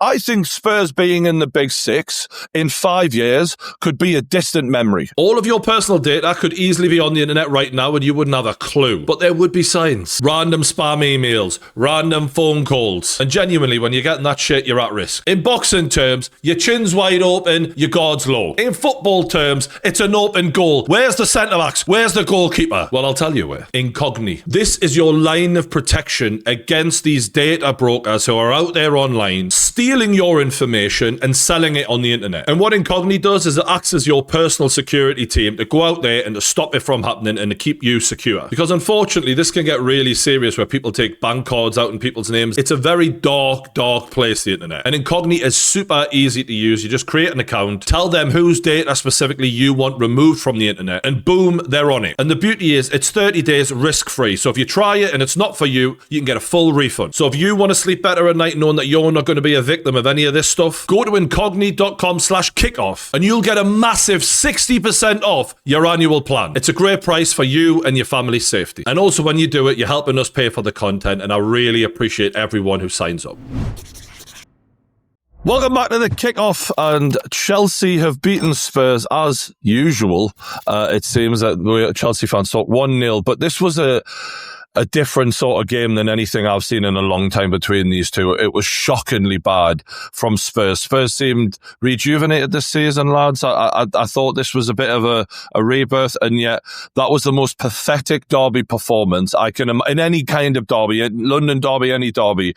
I think Spurs being in the Big Six in 5 years could be a distant memory. All of your personal data could easily be on the internet right now and you wouldn't have a clue. But there would be signs. Random spam emails, random phone calls. And genuinely, when you're getting that shit, you're at risk. In boxing terms, your chin's wide open, your guard's low. In football terms, it's an open goal. Where's the centre-backs? Where's the goalkeeper? Well, I'll tell you where. Incognito. This is your line of protection against these data brokers who are out there online, stealing your information and selling it on the internet. And what Incognito does is it acts as your personal security team to go out there and to stop it from happening and to keep you secure. Because unfortunately, this can get really serious where people take bank cards out in people's names. It's a very dark place, the internet. And Incognito is super easy to use. You just create an account, tell them whose data specifically you want removed from the internet, and boom, they're on it. And the beauty is it's 30 days risk-free. So if you try it and it's not for you, you can get a full refund. So if you want to sleep better at night knowing that you're not going to be a victim of any of this stuff, go to incognito.com/kickoff and you'll get a massive 60% off your annual plan. It's a great price for you and your family's safety. And also when you do it, you're helping us pay for the content, and I really appreciate everyone who signs up. Welcome back to the kickoff, and Chelsea have beaten Spurs as usual. It seems that Chelsea fans talk 1-0, but this was a different sort of game than anything I've seen in a long time between these two. It was shockingly bad from Spurs. Spurs seemed rejuvenated this season, lads. I thought this was a bit of a rebirth, and yet that was the most pathetic derby performance I can in any kind of derby, London derby, any derby.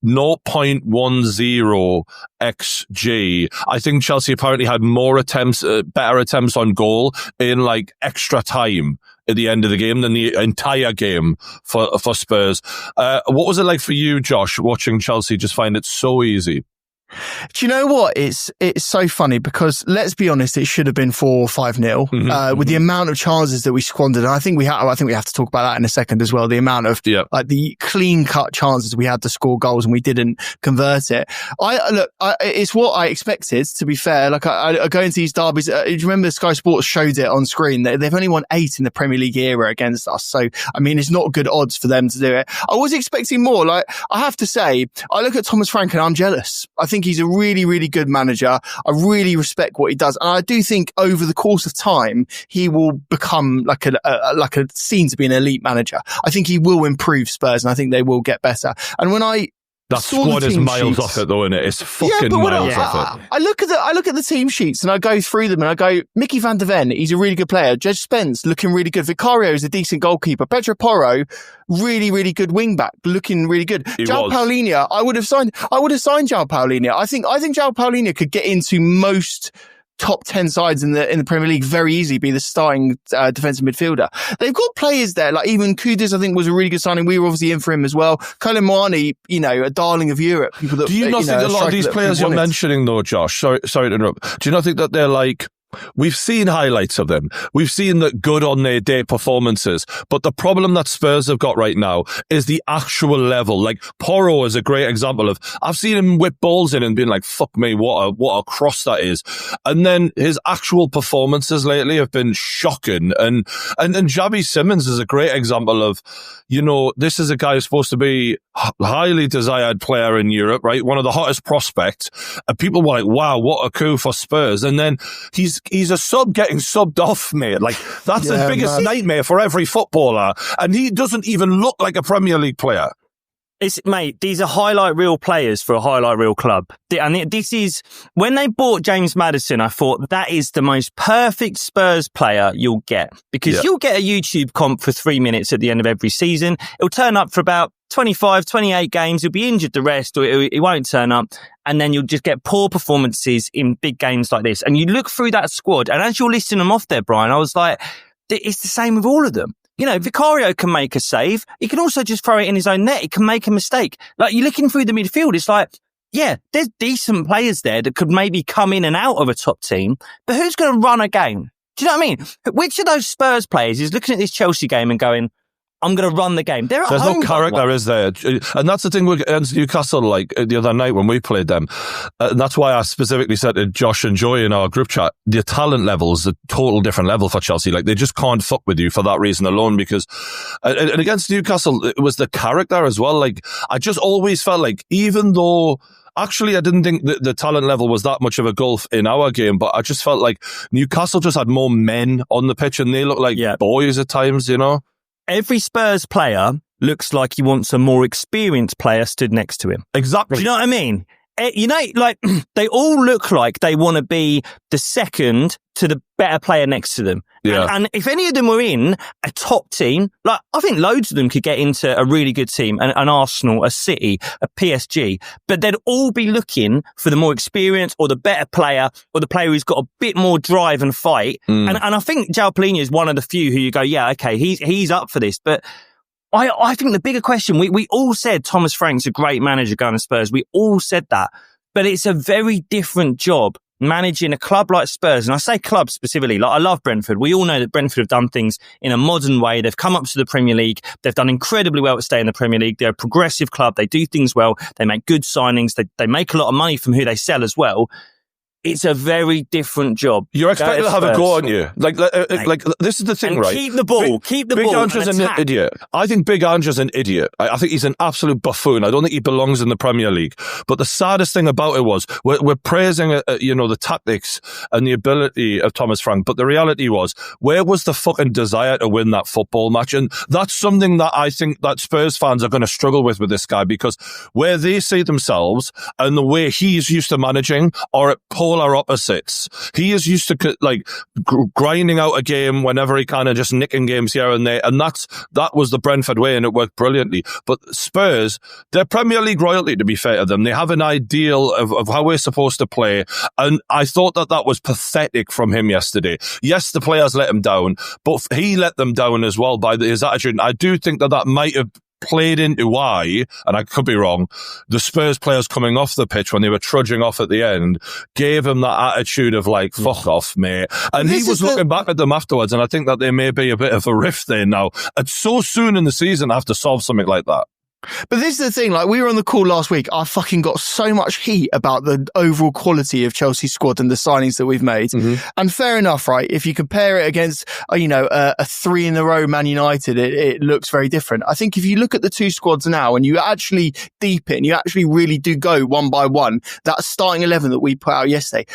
0.10 XG. I think Chelsea apparently had more attempts, better attempts on goal in like extra time at the end of the game than the entire game for Spurs. What was it like for you, Josh, watching Chelsea just find it so easy? Do you know what? It's so funny because let's be honest, it should have been 4 or 5-0 with the amount of chances that we squandered. And I think we have to talk about that in a second as well. The amount of like the clean cut chances we had to score goals and we didn't convert it. It's what I expected, to be fair. Like I go into these derbies. Do you remember Sky Sports showed it on screen? They've only won 8 in the Premier League era against us. So, I mean, it's not good odds for them to do it. I was expecting more. Like, I have to say, I look at Thomas Frank and I'm jealous. I think he's a really, really good manager. I really respect what he does. And I do think over the course of time, he will become like a seen to be an elite manager. I think he will improve Spurs and I think they will get better. And when that squad is miles off it, though, isn't it? It's fucking miles off it. I look at the team sheets and I go through them and I go, Mickey van de Ven, he's a really good player. Jed Spence, looking really good. Vicario is a decent goalkeeper. Pedro Porro, really, really good wing back, looking really good. João Paulinho, I would have signed João Paulinho. I think João Paulinho could get into most top 10 sides in the Premier League very easily, be the starting defensive midfielder. They've got players there, like even Kudus, I think, was a really good signing. We were obviously in for him as well. Colin Moani, a darling of Europe. People that, do you not think a lot of these players you're mentioning, though, Josh, sorry to interrupt, do you not think that they're like, we've seen highlights of them. We've seen that good on their day performances. But the problem that Spurs have got right now is the actual level. Like, Porro is a great example of, I've seen him whip balls in and been like, fuck me, what a cross that is. And then his actual performances lately have been shocking. And Xavi Simons is a great example of, this is a guy who's supposed to be a highly desired player in Europe, right? One of the hottest prospects. And people were like, wow, what a coup for Spurs. And then he's a sub getting subbed off, mate. Like, that's the biggest nightmare for every footballer. And he doesn't even look like a Premier League player. Mate, these are highlight reel players for a highlight reel club. And this is, when they bought James Maddison, I thought that is the most perfect Spurs player you'll get. Because you'll get a YouTube comp for 3 minutes at the end of every season. It'll turn up for about 25, 28 games. He'll be injured the rest, or he won't turn up. And then you'll just get poor performances in big games like this. And you look through that squad, and as you're listing them off there, Brian, I was like, it's the same with all of them. Vicario can make a save. He can also just throw it in his own net. He can make a mistake. Like, you're looking through the midfield, it's like, there's decent players there that could maybe come in and out of a top team, but who's going to run a game? Do you know what I mean? Which of those Spurs players is looking at this Chelsea game and going, I'm going to run the game? There's no character, is there? And that's the thing against Newcastle, like the other night when we played them. And that's why I specifically said to Josh and Joy in our group chat, the talent level is a total different level for Chelsea. Like, they just can't fuck with you for that reason alone, because, and against Newcastle, it was the character as well. Like, I just always felt like, even though Actually, I didn't think the talent level was that much of a gulf in our game, but I just felt like Newcastle just had more men on the pitch and they looked like boys at times, you know? Every Spurs player looks like he wants a more experienced player stood next to him. Exactly. Do you know what I mean? You know, like, they all look like they want to be the second to the better player next to them. Yeah. And if any of them were in a top team, like, I think loads of them could get into a really good team, an Arsenal, a City, a PSG, but they'd all be looking for the more experienced or the better player or the player who's got a bit more drive and fight. And I think João Palhinha is one of the few who you go, yeah, okay, he's up for this. But I think the bigger question, we all said Thomas Frank's a great manager going to Spurs. We all said that. But it's a very different job managing a club like Spurs. And I say club specifically, like I love Brentford. We all know that Brentford have done things in a modern way. They've come up to the Premier League. They've done incredibly well to stay in the Premier League. They're a progressive club. They do things well. They make good signings. They make a lot of money from who they sell as well. It's a very different job. You're expected to have a go, aren't you? Like this is the thing, right? Keep the ball. Big Andrew's an idiot. I think Big Andrew's an idiot. I think he's an absolute buffoon. I don't think he belongs in the Premier League. But the saddest thing about it was we're praising, the tactics and the ability of Thomas Frank. But the reality was, where was the fucking desire to win that football match? And that's something that I think that Spurs fans are going to struggle with this guy, because where they see themselves and the way he's used to managing are at polar opposites. He is used to grinding out a game whenever he can and just nicking games here and there, and that was the Brentford way, and it worked brilliantly. But Spurs, they're Premier League royalty, to be fair to them. They have an ideal of how we're supposed to play, and I thought that was pathetic from him yesterday. Yes, the players let him down, but he let them down as well by his attitude. And I do think that might have played into why, and I could be wrong, the Spurs players coming off the pitch when they were trudging off at the end gave him that attitude of like, fuck off, mate. And he was looking back at them afterwards, and I think that there may be a bit of a rift there now. It's so soon in the season I have to solve something like that. But this is the thing, like, we were on the call last week. I fucking got so much heat about the overall quality of Chelsea's squad and the signings that we've made. Mm-hmm. And fair enough, right? If you compare it against, a 3 in a row Man United, it looks very different. I think if you look at the two squads now and you actually deepen, you actually really do go one by one, that starting 11 that we put out yesterday,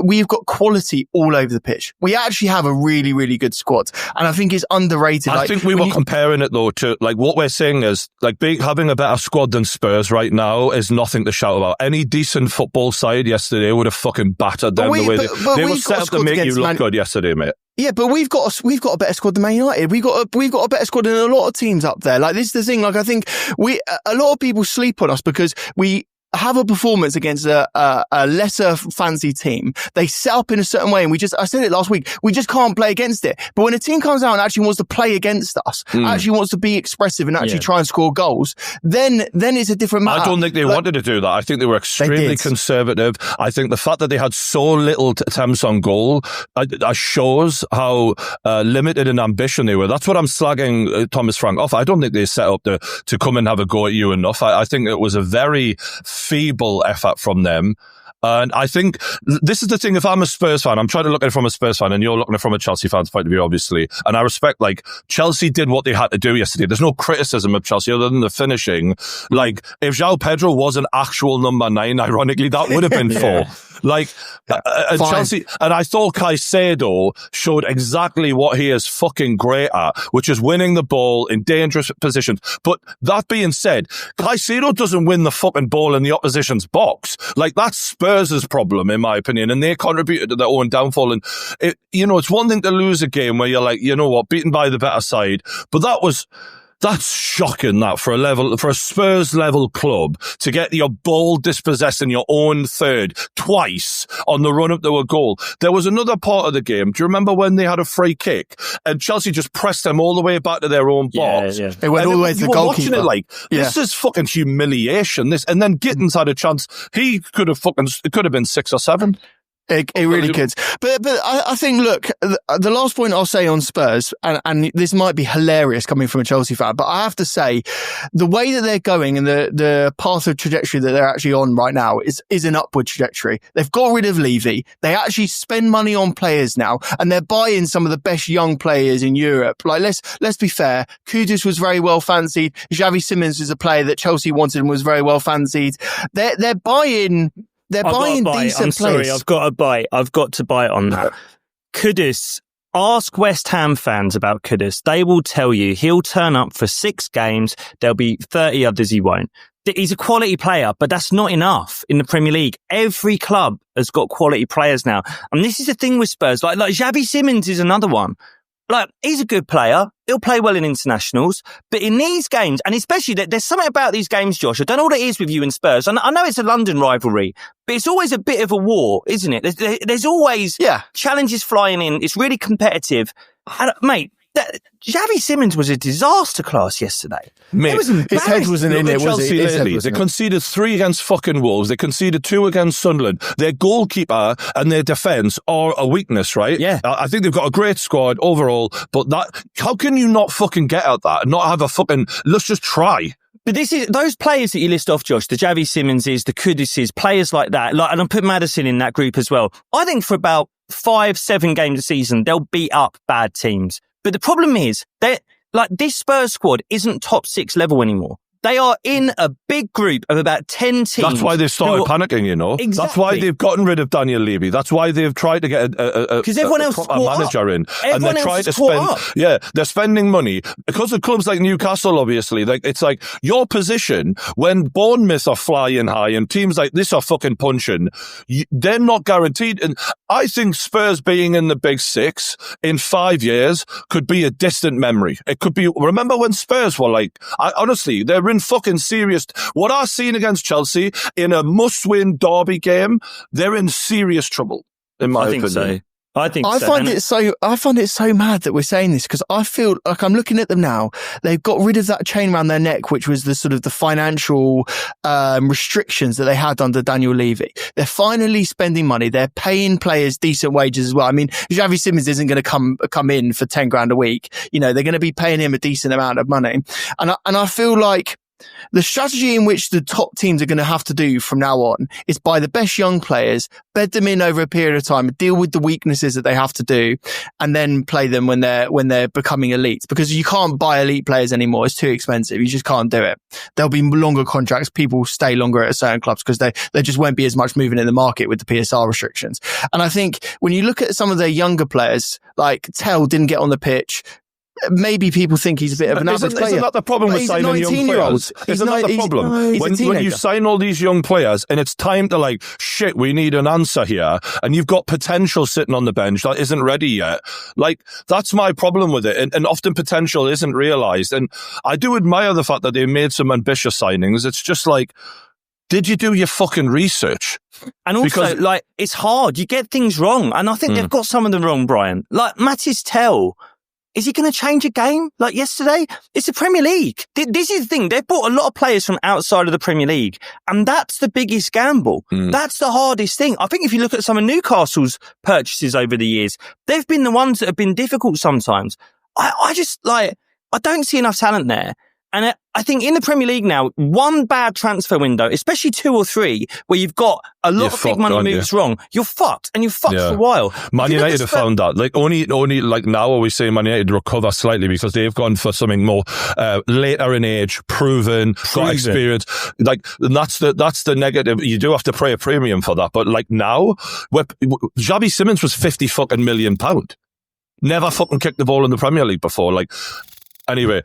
we've got quality all over the pitch. We actually have a really, really good squad. And I think it's underrated. I think we were comparing it though to, like, what we're saying is, like, having a better squad than Spurs right now is nothing to shout about. Any decent football side yesterday would have fucking battered them the way they were set up to make you look good yesterday, mate. Yeah, but we've got a better squad than Man United. We've got a better squad than a lot of teams up there. Like, this is the thing. Like, I think a lot of people sleep on us because we have a performance against a lesser fancy team. They set up in a certain way, and I said it last week, we just can't play against it. But when a team comes out and actually wants to play against us, actually wants to be expressive and actually try and score goals, then it's a different matter. I don't think they wanted to do that. I think they were extremely conservative. I think the fact that they had so little attempts on goal shows how limited in ambition they were. That's what I'm slagging Thomas Frank off. I don't think they set up to come and have a go at you enough. I think it was a very feeble effort from them. And I think this is the thing. If I'm a Spurs fan, I'm trying to look at it from a Spurs fan, and you're looking at it from a Chelsea fan's point of view, obviously. And I respect, like, Chelsea did what they had to do yesterday. There's no criticism of Chelsea other than the finishing. Like, if João Pedro was an actual number 9, ironically, that would have been 4. Like, Chelsea, and I thought Caicedo showed exactly what he is fucking great at, which is winning the ball in dangerous positions. But that being said, Caicedo doesn't win the fucking ball in the opposition's box. Like, that's Spurs' problem, in my opinion, and they contributed to their own downfall. And it's one thing to lose a game where you're like, you know what, beaten by the better side, but that's shocking, that for a Spurs level club to get your ball dispossessed in your own third twice on the run up to a goal. There was another part of the game. Do you remember when they had a free kick and Chelsea just pressed them all the way back to their own box? Yeah. They went all the way to the goalkeeper. Watching it like, this is fucking humiliation. And then Gittins had a chance. It could have been 6 or 7. It really could. But I think, look, the last point I'll say on Spurs, and this might be hilarious coming from a Chelsea fan, but I have to say the way that they're going and the path of trajectory that they're actually on right now is an upward trajectory. They've got rid of Levy. They actually spend money on players now, and they're buying some of the best young players in Europe. Like, let's be fair. Kudus was very well fancied. Xavi Simons was a player that Chelsea wanted and was very well fancied. They're buying decent players. Sorry, I've got to bite on that. Kudus, ask West Ham fans about Kudus. They will tell you he'll turn up for 6 games. There'll be 30 others he won't. He's a quality player, but that's not enough in the Premier League. Every club has got quality players now. And this is the thing with Spurs. Like Xavi Simons is another one. Like, he's a good player. He'll play well in internationals. But in these games, and especially there's something about these games, Josh. I don't know what it is with you and Spurs. And I know it's a London rivalry, but it's always a bit of a war, isn't it? There's always challenges flying in. It's really competitive. And, mate, Xavi Simons was a disaster class yesterday. Mate, his head wasn't in it, was it? They conceded 3 against fucking Wolves. They conceded 2 against Sunderland. Their goalkeeper and their defence are a weakness, right? Yeah. I think they've got a great squad overall, but how can you not fucking get at that and not have a fucking, let's just try? But this is those players that you list off, Josh, the Xavi Simonses, the Kuduses, players like that, and I'll put Maddison in that group as well. I think for about 5-7 games a season, they'll beat up bad teams. But the problem is that this Spurs squad isn't top 6 level anymore. They are in a big group of about 10 teams. That's why they've started panicking, you know. Exactly. That's why they've gotten rid of Daniel Levy. That's why they've tried to get a manager in. And they're trying to spend. They're spending money because of clubs like Newcastle. Obviously, it's like your position when Bournemouth are flying high and teams like this are fucking punching. They're not guaranteed. And I think Spurs being in the Big 6 in 5 years could be a distant memory. It could be. Remember when Spurs were honestly, they're in fucking serious. What I've seen against Chelsea in a must-win derby game, they're in serious trouble, in my opinion. So. I find it so mad that we're saying this because I feel like I'm looking at them now. They've got rid of that chain around their neck, which was the sort of the financial restrictions that they had under Daniel Levy. They're finally spending money. They're paying players decent wages as well. I mean, Xavi Simons isn't going to come in for 10 grand a week. You know, they're going to be paying him a decent amount of money. And I feel like the strategy in which the top teams are going to have to do from now on is buy the best young players, bed them in over a period of time, deal with the weaknesses that they have to do, and then play them when they're becoming elite. Because you can't buy elite players anymore; it's too expensive. You just can't do it. There'll be longer contracts. People stay longer at certain clubs because there just won't be as much movement in the market with the PSR restrictions. And I think when you look at some of their younger players, like Tell didn't get on the pitch. Maybe people think he's a bit of an average player. Isn't that the problem with signing young players? Isn't that the problem? When you sign all these young players and it's time to shit, we need an answer here, and you've got potential sitting on the bench that isn't ready yet. That's my problem with it. And often potential isn't realised. And I do admire the fact that they made some ambitious signings. It's just did you do your fucking research? And also, it's hard. You get things wrong. And I think they've got some of them wrong, Brian. Matis Tell. Is he going to change a game like yesterday? It's the Premier League. This is the thing. They've bought a lot of players from outside of the Premier League. And that's the biggest gamble. That's the hardest thing. I think if you look at some of Newcastle's purchases over the years, they've been the ones that have been difficult sometimes. I don't see enough talent there. And I think in the Premier League now, one bad transfer window, especially 2 or 3, where you've got a lot of big money moves wrong, you're fucked, and you're fucked for a while. Man United have found that. Only now are we saying Man United recover slightly because they've gone for something more later in age, proven, got experience. And that's the negative. You do have to pay a premium for that. But now, Xavi Simons was £50 million. Never fucking kicked the ball in the Premier League before. Anyway.